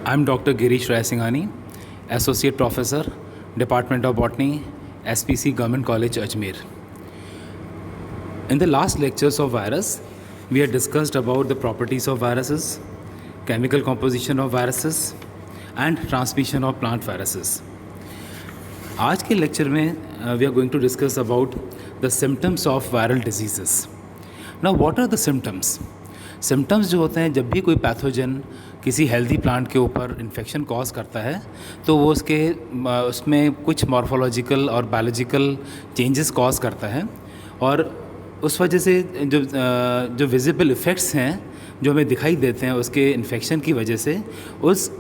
I'm Dr. Girish Rai Singhani, Associate Professor, Department of Botany, SPC Government College, Ajmer. In the last lectures of virus, we had discussed about the properties of viruses, chemical composition of viruses, and transmission of plant viruses. आज के lecture में we are going to discuss about the symptoms of viral diseases. Now, what are the symptoms? Symptoms जो होते हैं, जब भी कोई pathogen किसी हेल्दी प्लांट के ऊपर इन्फेक्शन कॉज करता है तो वो उसमें कुछ मॉर्फोलॉजिकल और बायोलॉजिकल चेंजेस कॉज करता है, और उस वजह से जो विजिबल इफ़ेक्ट्स हैं जो हमें दिखाई देते हैं उसके इन्फेक्शन की वजह से, उस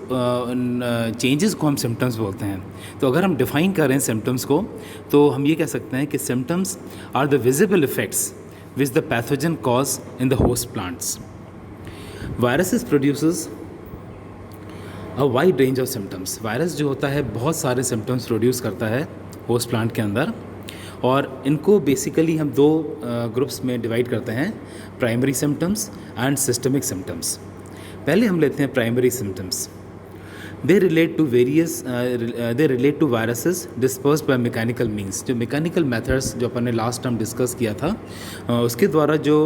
चेंजेस को हम सिम्टम्स बोलते हैं. तो अगर हम डिफ़ाइन करें सिम्टम्स को तो हम ये कह सकते हैं कि symptoms are the visible effects which the pathogen cause in the host plants. Viruses produces a wide range of symptoms. Virus जो होता है बहुत सारे सिम्टम्स प्रोड्यूस करता है होस्ट प्लांट के अंदर, और इनको बेसिकली हम दो ग्रुप्स में डिवाइड करते हैं, primary symptoms and systemic symptoms. पहले हम लेते हैं primary symptoms. They relate to viruses dispersed by mechanical means. जो मैकेनिकल मेथड्स जो अपन ने लास्ट टाइम डिस्कस किया था, उसके द्वारा जो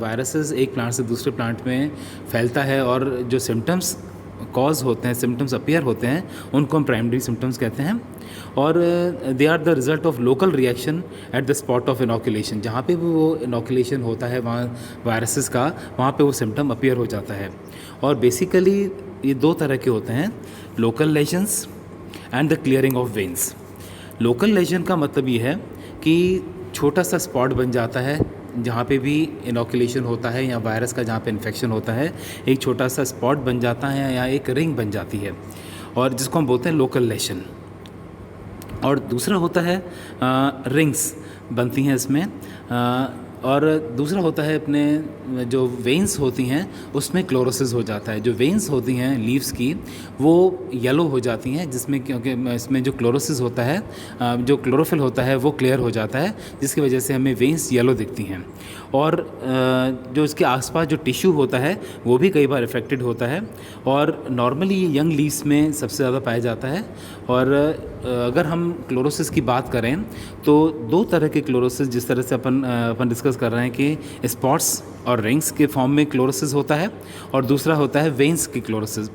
वायरसेस एक प्लांट से दूसरे प्लांट में फैलता है और जो सिम्टम्स कॉज होते हैं, सिम्टम्स अपीयर होते हैं, उनको हम प्राइमरी सिम्टम्स कहते हैं. और they are the result of local reaction at the spot of inoculation. जहाँ पे भी वो इनोकुलेशन होता है वहाँ वायरसेस का, वहाँ पे वो सिम्टम अपीयर हो जाता है. और बेसिकली ये दो तरह के होते हैं, local lesions and the clearing of veins. Local lesion का मतलब ये है कि छोटा सा स्पॉट बन जाता है जहाँ पे भी इनोकुलेशन होता है या वायरस का जहाँ पे इन्फेक्शन होता है, एक छोटा सा स्पॉट बन जाता है या एक रिंग बन जाती है, और जिसको हम बोलते हैं लोकल लेशन. और दूसरा होता है रिंग्स बनती हैं इसमें, और दूसरा होता है अपने जो वेन्स होती हैं उसमें क्लोरोसिस हो जाता है. जो वेन्स होती हैं लीव्स की वो येलो हो जाती हैं, जिसमें क्योंकि इसमें जो क्लोरोसिस होता है, जो क्लोरोफिल होता है वो क्लियर हो जाता है, जिसकी वजह से हमें वेन्स येलो दिखती हैं. और जो इसके आसपास जो टिश्यू होता है वो भी कई बार इफ़ेक्टेड होता है, और नॉर्मली ये यंग लीव्स में सबसे ज़्यादा पाया जाता है. और अगर हम क्लोरोसिस की बात करें तो दो तरह के क्लोरोसिस, जिस तरह से अपन डिस्कस कर रहे हैं कि स्पॉट्स और रिंग्स के फॉर्म में क्लोरोसिस होता है, और दूसरा होता है वेन्स की क्लोरोसिस.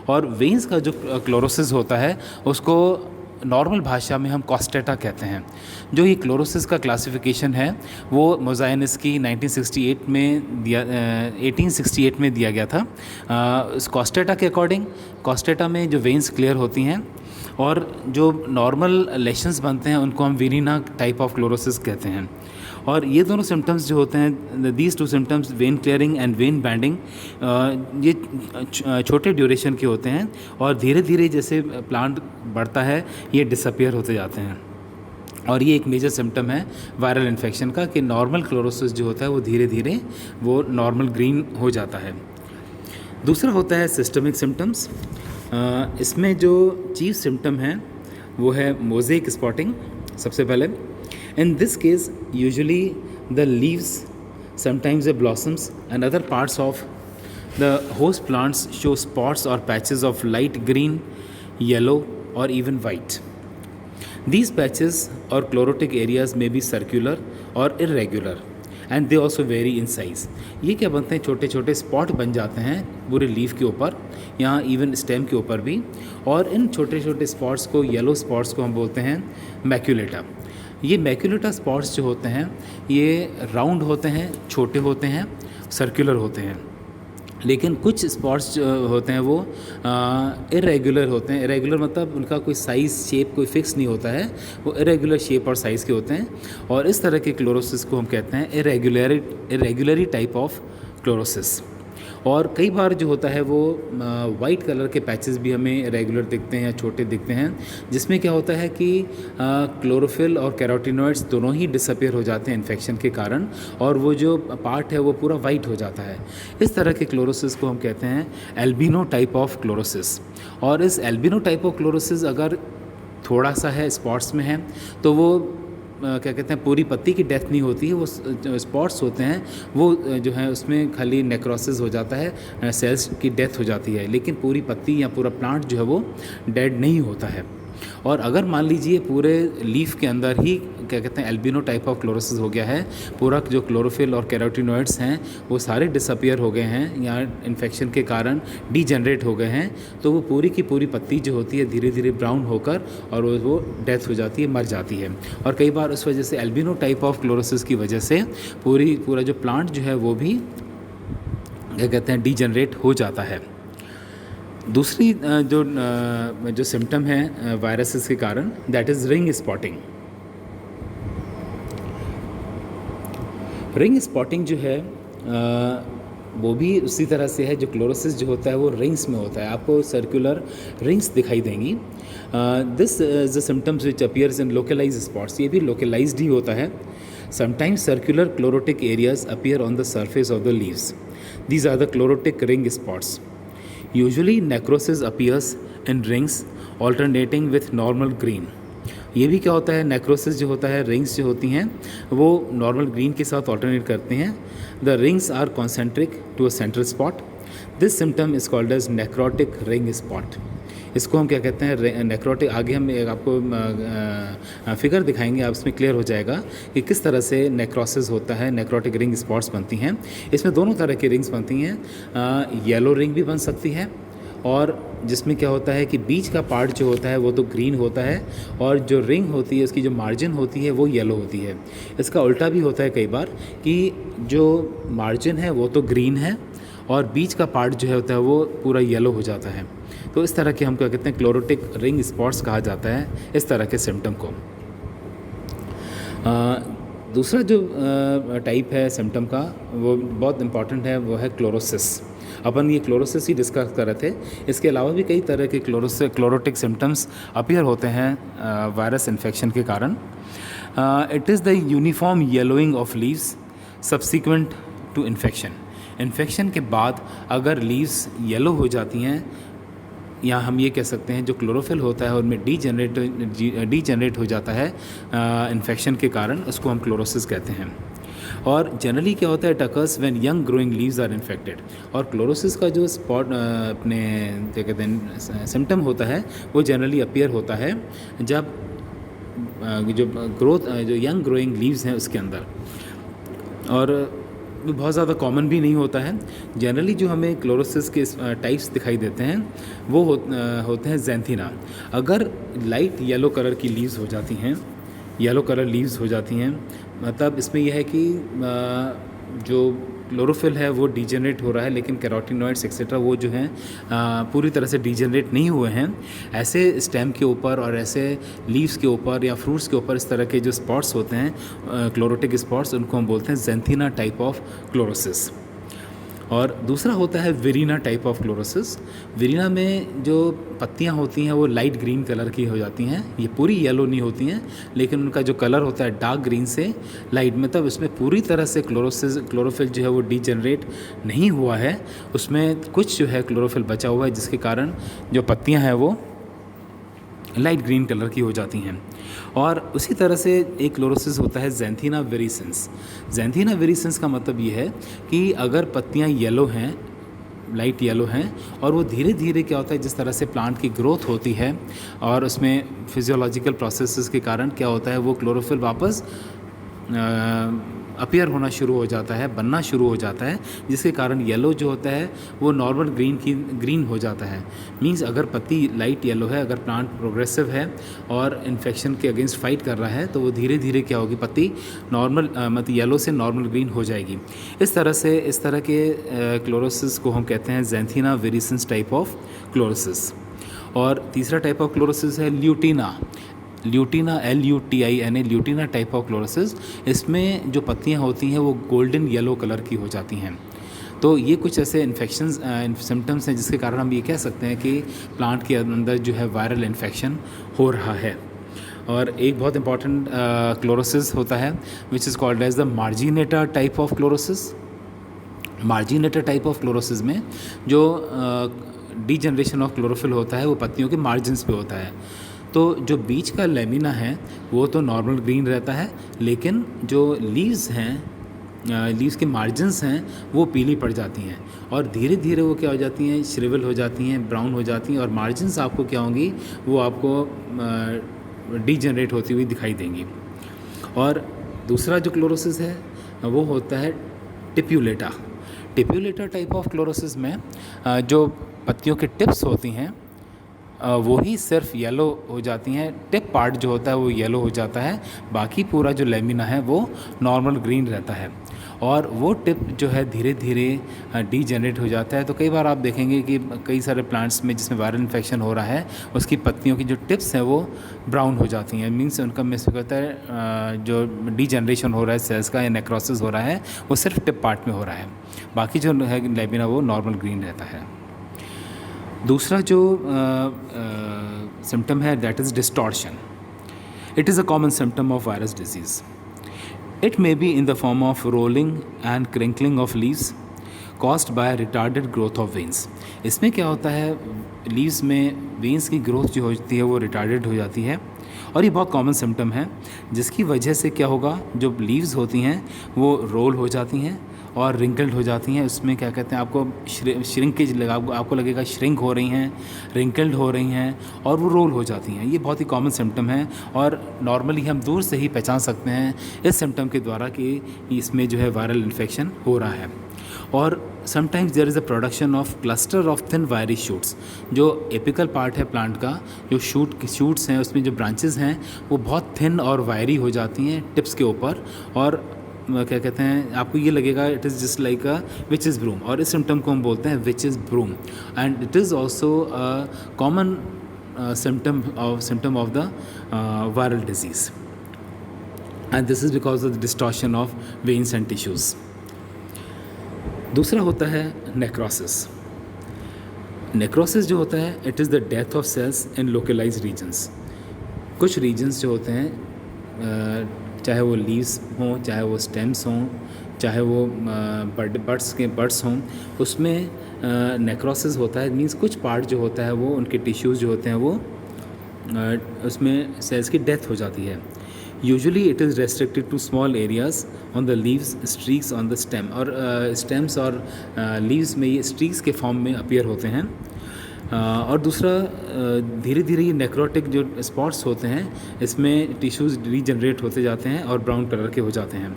और वेन्स का जो क्लोरोसिस होता है उसको नॉर्मल भाषा में हम कॉस्टेटा कहते हैं. जो ये क्लोरोसिस का क्लासिफिकेशन है वो मोज़ाइनिस्की 1868 में दिया गया था. इस कॉस्टेटा के अकॉर्डिंग कॉस्टेटा में जो वेन्स क्लियर होती हैं और जो नॉर्मल लेशंस बनते हैं उनको हम वेनिना टाइप ऑफ क्लोरोसिस कहते हैं. और ये दोनों सिम्टम्स जो होते हैं, these two symptoms, vein clearing and vein banding, ये छोटे ड्यूरेशन के होते हैं और धीरे धीरे जैसे प्लांट बढ़ता है ये डिसअपियर होते जाते हैं. और ये एक मेजर सिम्टम है वायरल इन्फेक्शन का कि नॉर्मल क्लोरोसिस जो होता है वो धीरे धीरे वो नॉर्मल ग्रीन हो जाता है. दूसरा होता है सिस्टमिक सिम्टम्स. इसमें जो चीफ सिम्टम है वो है मोज़ेक स्पॉटिंग. सबसे पहले, in this case usually the leaves, sometimes the blossoms and other parts of the host plants show spots or patches of light green, yellow or even white. These patches or chlorotic areas may be circular or irregular and they also vary in size. ये क्या बनते हैं, छोटे छोटे spot बन जाते हैं पूरे लीफ के ऊपर, यहाँ इवन स्टेम के ऊपर भी. और इन छोटे छोटे स्पॉट्स को, येलो स्पॉट्स को हम बोलते हैं मैक्यूलेटा. ये मैक्यूलेटा स्पॉट्स जो होते हैं ये राउंड होते हैं, छोटे होते हैं, सर्कुलर होते हैं. लेकिन कुछ स्पॉट्स जो होते हैं वो इरेगुलर होते हैं. इरेगुलर मतलब उनका कोई साइज़, शेप कोई फिक्स नहीं होता है, वो इरेगुलर शेप और साइज़ के होते हैं. और इस तरह के क्लोरोसिस को हम कहते हैं इरेगुलरी टाइप ऑफ क्लोरोसिस. और कई बार जो होता है वो वाइट कलर के पैचेस भी हमें रेगुलर दिखते हैं या छोटे दिखते हैं, जिसमें क्या होता है कि क्लोरोफिल और कैरोटीनॉइड्स दोनों ही डिसअपियर हो जाते हैं इन्फेक्शन के कारण, और वो जो पार्ट है वो पूरा वाइट हो जाता है. इस तरह के क्लोरोसिस को हम कहते हैं एल्बिनो टाइप ऑफ क्लोरोसिस. और इस एल्बिनो टाइप ऑफ क्लोरोसिस अगर थोड़ा सा है, स्पॉट्स में है, तो वो क्या कहते हैं, पूरी पत्ती की डेथ नहीं होती है, वो स्पॉट्स होते हैं वो जो है उसमें खाली नेक्रोसिस हो जाता है, सेल्स की डेथ हो जाती है, लेकिन पूरी पत्ती या पूरा प्लांट जो है वो डेड नहीं होता है। और अगर मान लीजिए पूरे लीफ के अंदर ही क्या कहते हैं एल्बिनो टाइप ऑफ क्लोरोसिस हो गया है, पूरा जो क्लोरोफिल और कैरोटीनॉइड्स हैं वो सारे डिसअपियर हो गए हैं या इन्फेक्शन के कारण डीजनरेट हो गए हैं, तो वो पूरी की पूरी पत्ती जो होती है धीरे धीरे ब्राउन होकर और वो डेथ हो जाती है, मर जाती है। और कई बार उस वजह से एल्बिनो टाइप ऑफ क्लोरोसिस की वजह से पूरा जो प्लांट जो है वो भी क्या कहते हैं डीजनरेट हो जाता है। दूसरी जो सिम्टम है वायरसेस के कारण, that is ring spotting. Ring spotting जो है वो भी उसी तरह से है, जो क्लोरोसिस जो होता है वो रिंग्स में होता है, आपको सर्कुलर रिंग्स दिखाई देंगी। This is the symptoms which appears in localise spots, ये भी लोकलाइज्ड ही होता है। Sometimes circular chlorotic areas appear on the surface of the leaves, these are the chlorotic ring spots. Usually necrosis appears in rings alternating with normal green. ये भी क्या होता है, नेक्रोसिस जो होता है, रिंग्स जो होती हैं वो नॉर्मल ग्रीन के साथ ऑल्टरनेट करते हैं। The rings are concentric to a central spot, this symptom is called as necrotic ring spot. इसको हम क्या कहते हैं नेक्रोटिक। आगे हम आपको फिगर दिखाएंगे, आप इसमें क्लियर हो जाएगा कि किस तरह से नेक्रोसिस होता है, नेक्रोटिक रिंग स्पॉट्स बनती हैं। इसमें दोनों तरह की रिंग्स बनती हैं, येलो रिंग भी बन सकती है और जिसमें क्या होता है कि बीच का पार्ट जो होता है वो तो ग्रीन होता है और जो रिंग होती है उसकी जो मार्जिन होती है वो येलो होती है। इसका उल्टा भी होता है कई बार कि जो मार्जिन है वो तो ग्रीन है और बीच का पार्ट जो है होता है वो पूरा येलो हो जाता है। तो इस तरह के हम क्या कहते हैं क्लोरोटिक रिंग स्पॉट्स कहा जाता है इस तरह के सिम्टम को। दूसरा जो टाइप है सिम्टम का वो बहुत इम्पॉर्टेंट है, वो है क्लोरोसिस। अपन ये क्लोरोसिस ही डिस्कस कर रहे थे, इसके अलावा भी कई तरह के क्लोरोटिक सिम्टम्स अपीयर होते हैं वायरस इन्फेक्शन के कारण। It is the uniform yellowing of leaves subsequent to infection. Infection के बाद अगर लीव्स येलो हो जाती हैं, या हम ये कह सकते हैं जो क्लोरोफिल होता है उनमें डीजनरेट हो जाता है इन्फेक्शन के कारण, उसको हम क्लोरोसिस कहते हैं। और जनरली क्या होता है, it occurs when young growing leaves are infected. और क्लोरोसिस का जो स्पॉट अपने क्या कहते हैं सिम्टम होता है वो जनरली अपीयर होता है जब जो यंग ग्रोइंग लीव्स हैं उसके अंदर, और बहुत ज़्यादा कॉमन भी नहीं होता है। जनरली जो हमें क्लोरोसिस के टाइप्स दिखाई देते हैं वो होते हैं ज़ैंथीना। अगर लाइट येलो कलर की लीव्स हो जाती हैं, येलो कलर लीव्स हो जाती हैं, मतलब इसमें यह है कि जो क्लोरोफिल है वो डीजनरेट हो रहा है, लेकिन कैरोटीनॉइड्स एक्सेट्रा वो जो हैं पूरी तरह से डीजनरेट नहीं हुए हैं। ऐसे स्टेम के ऊपर और ऐसे लीव्स के ऊपर या फ्रूट्स के ऊपर इस तरह के जो स्पॉट्स होते हैं क्लोरोटिक स्पॉट्स, उनको हम बोलते हैं ज़ैंथीना टाइप ऑफ क्लोरोसिस। और दूसरा होता है विरीना टाइप ऑफ क्लोरोसिस। विरीना में जो पत्तियां होती हैं वो लाइट ग्रीन कलर की हो जाती हैं, ये पूरी येलो नहीं होती हैं, लेकिन उनका जो कलर होता है डार्क ग्रीन से लाइट में, तब उसमें पूरी तरह से क्लोरोफिल जो है वो डीजनरेट नहीं हुआ है, उसमें कुछ जो है क्लोरोफिल बचा हुआ है, जिसके कारण जो पत्तियाँ हैं वो लाइट ग्रीन कलर की हो जाती हैं। और उसी तरह से एक क्लोरोसिस होता है ज़ैंथीना विरिसेंस। ज़ैंथीना विरिसेंस का मतलब ये है कि अगर पत्तियां येलो हैं, लाइट येलो हैं, और वो धीरे धीरे क्या होता है, जिस तरह से प्लांट की ग्रोथ होती है और उसमें फिजियोलॉजिकल प्रोसेसेस के कारण क्या होता है, वो क्लोरोफिल वापस अपीयर होना शुरू हो जाता है, बनना शुरू हो जाता है, जिसके कारण येलो जो होता है वो नॉर्मल ग्रीन हो जाता है। मींस अगर पत्ती लाइट येलो है, अगर प्लांट प्रोग्रेसिव है और इन्फेक्शन के अगेंस्ट फाइट कर रहा है, तो वो धीरे धीरे क्या होगी, पत्ती नॉर्मल मतलब येलो से नॉर्मल ग्रीन हो जाएगी। इस तरह के क्लोरोसिस को हम कहते हैं ज़ैंथीना विरिसेंस टाइप ऑफ क्लोरोसिस। और तीसरा टाइप ऑफ क्लोरोसिस है ल्यूटीना LUTINA, ल्यूटीना टाइप ऑफ क्लोरोसिस। इसमें जो पत्तियां होती हैं वो गोल्डन येलो कलर की हो जाती हैं। तो ये कुछ ऐसे इन्फेक्शंस सिम्टम्स हैं जिसके कारण हम ये कह सकते हैं कि प्लांट के अंदर जो है वायरल इन्फेक्शन हो रहा है। और एक बहुत इंपॉर्टेंट क्लोरोसिस होता है which is called as the marginata type of chlorosis. Marginata type of chlorosis में जो डीजनरेशन ऑफ क्लोरोफिल होता है वो पत्तियों के मार्जिन्स पे होता है। तो जो बीच का लेमिना है वो तो नॉर्मल ग्रीन रहता है, लेकिन जो लीव्स हैं, लीव्स के मार्जिन्स हैं वो पीली पड़ जाती हैं और धीरे धीरे वो क्या हो जाती हैं, श्रिवल हो जाती हैं, ब्राउन हो जाती हैं और मार्जिन्स आपको क्या होंगी, वो आपको डीजनरेट होती हुई दिखाई देंगी। और दूसरा जो क्लोरोसिस है वो होता है टिप्यूलेटा। टिप्यूलेटा टाइप ऑफ क्लोरोसिस में जो पत्तियों के टिप्स होती हैं वो ही सिर्फ येलो हो जाती हैं, टिप पार्ट जो होता है वो येलो हो जाता है, बाकी पूरा जो लेमिना है वो नॉर्मल ग्रीन रहता है और वो टिप जो है धीरे धीरे डीजनरेट हो जाता है। तो कई बार आप देखेंगे कि कई सारे प्लांट्स में जिसमें वायरल इन्फेक्शन हो रहा है उसकी पत्तियों की जो टिप्स हैं वो ब्राउन हो जाती हैं, मीन्स उनका मिस होता है, जो डीजनरेशन हो रहा है सेल्स का या नेक्रोसिस हो रहा है वो सिर्फ टिप पार्ट में हो रहा है, बाकी जो है लेमिना वो नॉर्मल ग्रीन रहता है। दूसरा जो सिम्टम है that is distortion. It is a common symptom of virus disease. It may be in the form of rolling and crinkling of leaves caused by retarded growth of veins. इसमें क्या होता है, leaves में veins की growth जो होती है वो रिटार्डेड हो जाती है और ये बहुत कॉमन सिम्टम है, जिसकी वजह से क्या होगा, जो लीव्स होती हैं वो रोल हो जाती हैं और रिंकल्ड हो जाती हैं। उसमें क्या कहते हैं, आपको श्रिंकेज लगा, आपको लगेगा श्रिंक हो रही हैं, रिंकल्ड हो रही हैं और वो रोल हो जाती हैं। ये बहुत ही कॉमन सिम्टम है और नॉर्मली हम दूर से ही पहचान सकते हैं इस सिम्टम के द्वारा कि इसमें जो है वायरल इन्फेक्शन हो रहा है। और sometimes there is a production of cluster of thin wiry shoots. जो एपिकल पार्ट है प्लांट का, जो शूट्स हैं उसमें जो ब्रांचेस हैं वो बहुत थिन और वायरी हो जाती हैं टिप्स के ऊपर और क्या कहते हैं, आपको ये लगेगा it is just like a witches broom, और इस सिम्टम को हम बोलते हैं witches broom. And it is also a common symptom of the viral disease, and this is because of the distortion of veins and tissues. दूसरा होता है necrosis. Necrosis जो होता है it is the death of cells in localised regions. कुछ regions जो होते हैं, चाहे वो लीव्स हों, चाहे वो स्टेम्स हों, चाहे वो बर्ड्स हों, उसमें नेक्रोसिस होता है। मीन्स कुछ पार्ट जो होता है वो उनके टिश्यूज़ जो होते हैं वो उसमें सेल्स की डेथ हो जाती है। Usually it is restricted to small areas on the leaves, streaks on the stem, और स्टेम्स और लीव्स में ये स्ट्रीक्स के फॉर्म में अपीयर होते हैं। और दूसरा, धीरे धीरे ये नेक्रोटिक जो स्पॉट्स होते हैं इसमें टिश्यूज़ रीजनरेट होते जाते हैं और ब्राउन कलर के हो जाते हैं।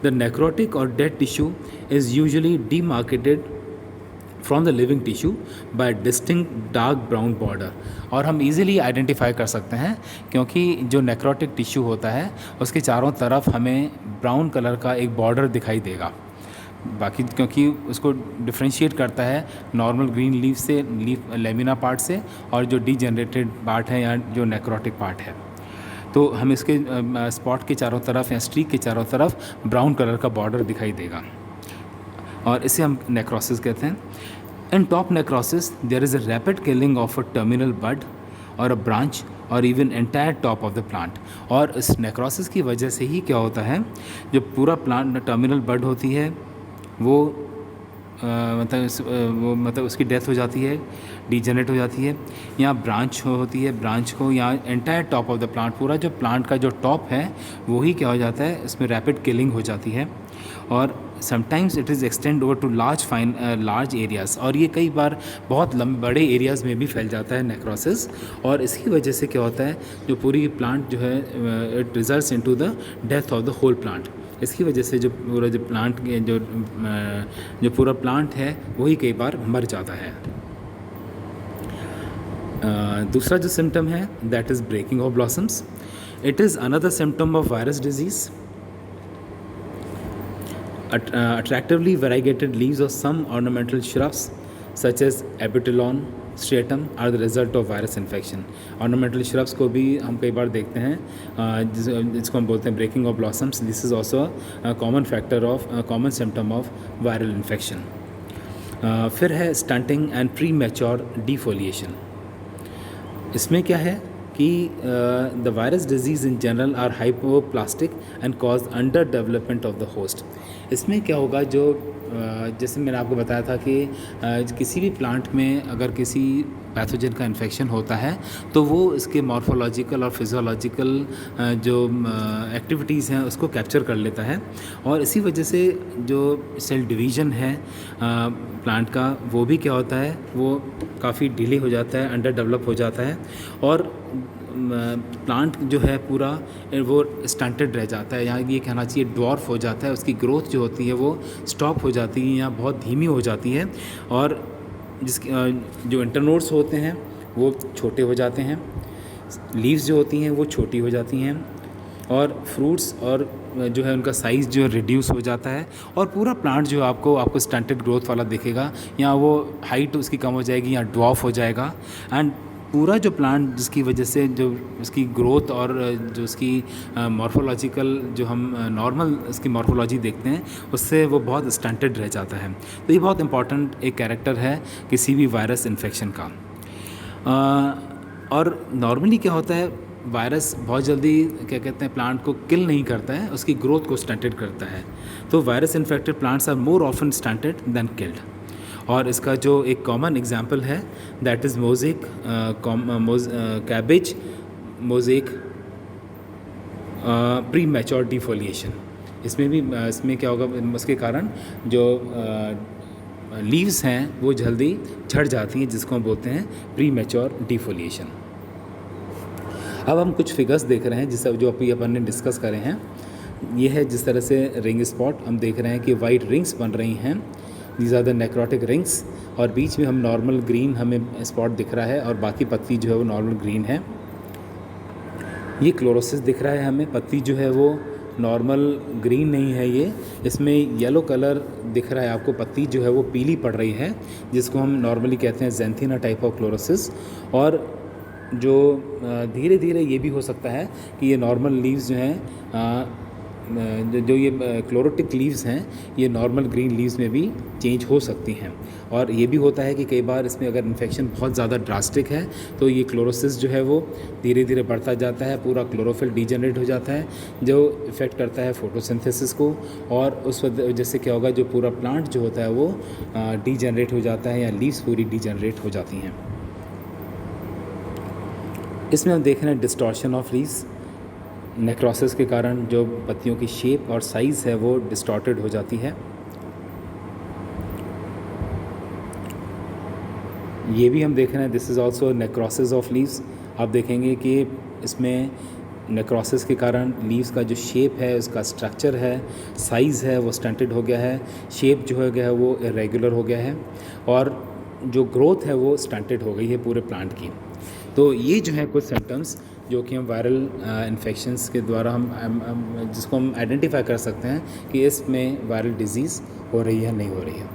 द नेक्रोटिक और dead tissue is usually demarcated from the living tissue bye distinct dark brown border. और हम इजीली आइडेंटिफाई कर सकते हैं क्योंकि जो नेक्रोटिक टिश्यू होता है उसके चारों तरफ हमें ब्राउन कलर का एक बॉर्डर दिखाई देगा, बाकी क्योंकि उसको डिफ्रेंशिएट करता है नॉर्मल ग्रीन लीफ से, लीफ लेमिना पार्ट से, और जो डीजनरेटेड पार्ट है या जो नेक्रोटिक पार्ट है। तो हम इसके स्पॉट के चारों तरफ या स्ट्रीक के चारों तरफ ब्राउन कलर का बॉर्डर दिखाई देगा और इसे हम नेक्रोसिस कहते हैं। In top necrosis there is a rapid killing of a terminal bud और अ ब्रांच और even entire top of the plant. और इस नेक्रोसिस की वजह से ही क्या होता है, जो पूरा प्लांट टर्मिनल बड होती है वो मतलब उसकी डेथ हो जाती है, डीजनरेट हो जाती है, या ब्रांच होती है, ब्रांच को या entire top of the plant, पूरा जो प्लांट का जो टॉप है वो ही क्या हो जाता है, इसमें रैपिड किलिंग हो जाती है। और sometimes it is extend over to large areas, और ये कई बार बहुत बड़े एरियाज़ में भी फैल जाता है नेक्रोसिस। और इसकी वजह से क्या होता है, जो पूरी प्लांट जो है it results into the death of the whole plant. इसकी वजह से जो पूरा जो प्लांट जो पूरा प्लांट है वही कई बार मर जाता है। दूसरा जो सिम्टम है that is breaking of blossoms. It is another symptom of virus disease. Attractively variegated leaves of some ornamental shrubs such as Abutilon striatum are the result of virus infection. Ornamental shrubs को भी हम कई बार देखते हैं, जिसको हम बोलते हैं breaking of blossoms. This is also a common factor of common symptom of viral infection. फिर है stunting and premature defoliation. इसमें क्या है कि the virus disease in general are hypoplastic and cause under development of the host. इसमें क्या होगा जो जैसे मैंने आपको बताया था कि किसी भी प्लांट में अगर किसी पैथोजन का इन्फेक्शन होता है तो वो इसके मॉर्फोलॉजिकल और फिजियोलॉजिकल जो एक्टिविटीज़ हैं उसको कैप्चर कर लेता है, और इसी वजह से जो सेल डिवीज़न है प्लांट का वो भी क्या होता है, वो काफ़ी डिले हो जाता है, अंडर डेवलप हो जाता है, और प्लांट जो है पूरा वो स्टंटेड रह जाता है, या ये कहना चाहिए ड्वार्फ हो जाता है, उसकी ग्रोथ जो होती है वो स्टॉप हो जाती है या बहुत धीमी हो जाती है, और जिसके जो इंटरनोड्स होते हैं वो छोटे हो जाते हैं, लीव्स जो होती हैं वो छोटी हो जाती हैं, और फ्रूट्स और जो है उनका साइज़ जो है रिड्यूस हो जाता है, और पूरा प्लांट जो आपको स्टंटेड ग्रोथ वाला दिखेगा, या वो हाइट उसकी कम हो जाएगी या ड्वार्फ हो जाएगा, एंड पूरा जो प्लांट जिसकी वजह से जो उसकी ग्रोथ और जो उसकी मॉर्फोलॉजिकल जो हम नॉर्मल उसकी मॉर्फोलॉजी देखते हैं उससे वो बहुत स्टंटेड रह जाता है। तो ये बहुत इंपॉर्टेंट एक कैरेक्टर है किसी भी वायरस इन्फेक्शन का। और नॉर्मली क्या होता है, वायरस बहुत जल्दी क्या कहते हैं प्लांट को किल नहीं करता है, उसकी ग्रोथ को स्टंटेड करता है। तो virus infected plants are more often stunted than killed. और इसका जो एक कॉमन एग्जांपल है that is mosaic cabbage mosaic premature defoliation. इसमें क्या होगा, उसके कारण जो लीव्स हैं वो जल्दी झड़ जाती हैं, जिसको हम बोलते हैं प्री मैच्योर डिफोलिएशन। अब हम कुछ फिगर्स देख रहे हैं जो अभी अपन ने डिस्कस करे हैं। ये है जिस तरह से रिंग स्पॉट हम देख रहे हैं कि वाइट रिंग्स बन रही हैं, these are the necrotic rings, और बीच में हम नॉर्मल ग्रीन हमें स्पॉट दिख रहा है, और बाकी पत्ती जो है वो नॉर्मल ग्रीन है। ये क्लोरोसिस दिख रहा है हमें, पत्ती जो है वो नॉर्मल ग्रीन नहीं है, ये इसमें येलो कलर दिख रहा है आपको, पत्ती जो है वो पीली पड़ रही है, जिसको हम नॉर्मली कहते हैं ज़ैंथीना टाइप ऑफ क्लोरोसिस। और जो धीरे धीरे ये भी हो सकता है कि ये नॉर्मल लीव्स जो हैं जो ये क्लोरोटिक लीव्स हैं ये नॉर्मल ग्रीन लीव्स में भी चेंज हो सकती हैं। और ये भी होता है कि कई बार इसमें अगर इन्फेक्शन बहुत ज़्यादा ड्रास्टिक है तो ये क्लोरोसिस जो है वो धीरे धीरे बढ़ता जाता है, पूरा क्लोरोफिल डीजनरेट हो जाता है, जो इफ़ेक्ट करता है फोटोसिंथेसिस को, और उस वजह से क्या होगा, जो पूरा प्लांट जो होता है वो डीजनरेट हो जाता है, या लीव्स पूरी डीजनरेट हो जाती हैं। इसमें हम देख रहे हैं डिस्टॉर्शन ऑफ लीव्स। नेक्रोसिस के कारण जो पत्तियों की शेप और साइज़ है वो डिस्टॉर्टेड हो जाती है। ये भी हम देख रहे हैं, this is also necrosis of leaves. आप देखेंगे कि इसमें नेक्रोसिस के कारण लीव्स का जो शेप है, उसका स्ट्रक्चर है, साइज़ है वो स्टंटेड हो गया है, शेप जो हो गया है वो इरेगुलर हो गया है, और जो ग्रोथ है वो स्टंटेड हो गई है पूरे प्लांट की। तो ये जो है कुछ सिम्टम्स जो कि हम वायरल इन्फेक्शंस के द्वारा हम जिसको हम आइडेंटिफाई कर सकते हैं कि इसमें वायरल डिजीज़ हो रही है नहीं हो रही है।